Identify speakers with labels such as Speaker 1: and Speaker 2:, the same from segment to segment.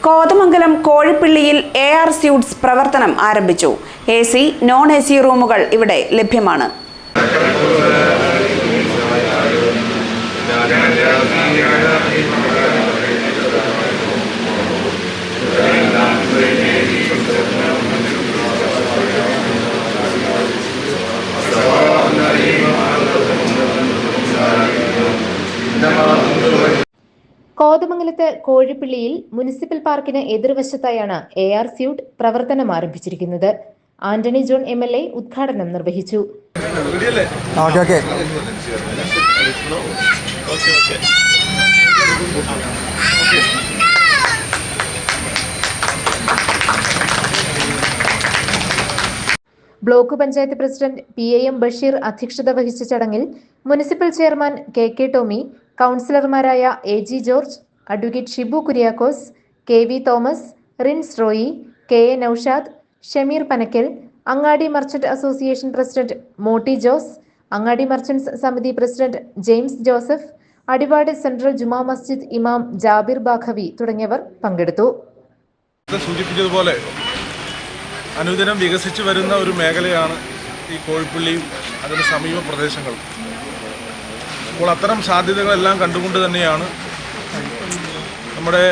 Speaker 1: Kothamangalam കോഴിപ്പിള്ളിയിൽ AR suites പ്രവർത്തനം ആരംഭിച്ചു. AC, non AC റൂമുകൾ ഇവിടെ ലഭ്യമാണ്.
Speaker 2: കോതമംഗലത്ത് കോഴിപ്പിള്ളിയിൽ മുനിസിപ്പൽ പാർക്കിന് എതിർവശത്തായാണ് AR സ്യൂട്ട് പ്രവർത്തനം ആരംഭിച്ചിരിക്കുന്നത്. ആന്റണി ജോൺ MLA ഉദ്ഘാടനം നിർവഹിച്ചു. Block panchayat president PAM Basheer അധ്യക്ഷത വഹിച്ച ചടങ്ങിൽ മുനിസിപ്പൽ ചെയർമാൻ KK ടോമി, കൗൺസിലർമാരായ AG George, advocate Shibu Kuriakose, KV Thomas, Rins Roy, KA Naushad, Shameer Panakkal, Angadi merchant association president Motty Jose, Angadi merchants Samiti president James Joseph, Adivad central Juma Masjid ഇമാം ജാബിർ ബാഖവി തുടങ്ങിയവർ പങ്കെടുത്തു.
Speaker 3: സൂചിപ്പിച്ചതുപോലെ അനുദിനം വികസിച്ചു വരുന്ന ഒരു മേഖലയാണ് ഈ കോഴിപ്പിള്ളിയും അതിന് സമീപ പ്രദേശങ്ങളും. അപ്പോൾ അത്തരം സാധ്യതകളെല്ലാം കണ്ടുകൊണ്ട് തന്നെയാണ് നമ്മുടെ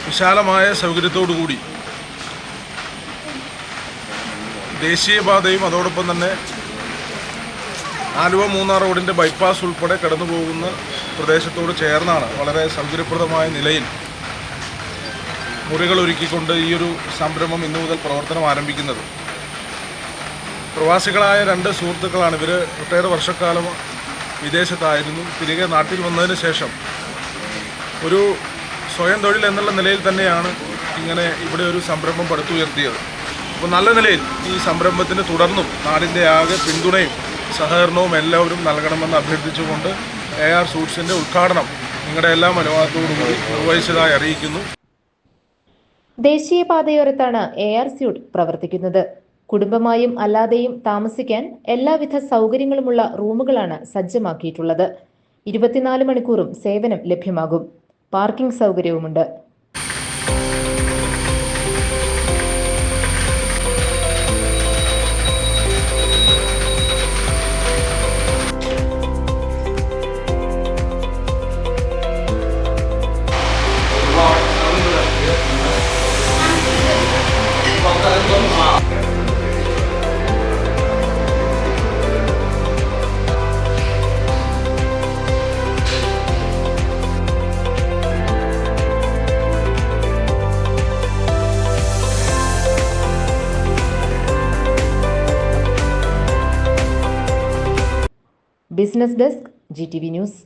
Speaker 3: വിശാലമായ സൗകര്യത്തോടുകൂടി ദേശീയപാതയും അതോടൊപ്പം തന്നെ ആലുവ മൂന്നാർ റോഡിൻ്റെ ബൈപ്പാസ് ഉൾപ്പെടെ കടന്നു പോകുന്ന പ്രദേശത്തോട് ചേർന്നാണ് വളരെ സൗകര്യപ്രദമായ നിലയിൽ മുറികൾ ഒരുക്കിക്കൊണ്ട് ഈ ഒരു സംരംഭം ഇന്നു മുതൽ പ്രവർത്തനം ആരംഭിക്കുന്നത്. പ്രവാസികളായ 2 സുഹൃത്തുക്കളാണ് ഇവർ. ഒട്ടേറെ വർഷക്കാലം വിദേശത്തായിരുന്നു. തിരികെ നാട്ടിൽ വന്നതിന് ശേഷം ഒരു സ്വയം തൊഴിൽ എന്നുള്ള നിലയിൽ തന്നെയാണ് ഇങ്ങനെ ഇവിടെ ഒരു സംരംഭം പടുത്തുയർത്തിയത്. അപ്പോൾ നല്ല നിലയിൽ ഈ സംരംഭത്തിന് തുടർന്നും നാടിൻ്റെ ആകെ പിന്തുണയും സഹകരണവും എല്ലാവരും നൽകണമെന്ന് അഭ്യർത്ഥിച്ചുകൊണ്ട് AR സ്യൂട്ട്സിൻ്റെ ഉദ്ഘാടനം നിങ്ങളുടെ എല്ലാ അനുവാദത്തോടുകൂടി നിർവഹിച്ചതായി അറിയിക്കുന്നു.
Speaker 2: ദേശീയപാതയോരത്താണ് AR സ്യൂട്ട് പ്രവർത്തിക്കുന്നത്. കുടുംബമായും അല്ലാതെയും താമസിക്കാൻ എല്ലാവിധ സൗകര്യങ്ങളുമുള്ള റൂമുകളാണ് സജ്ജമാക്കിയിട്ടുള്ളത്. 24 മണിക്കൂറും സേവനം ലഭ്യമാകും. പാർക്കിംഗ് സൗകര്യവുമുണ്ട്. Business desk GTV news.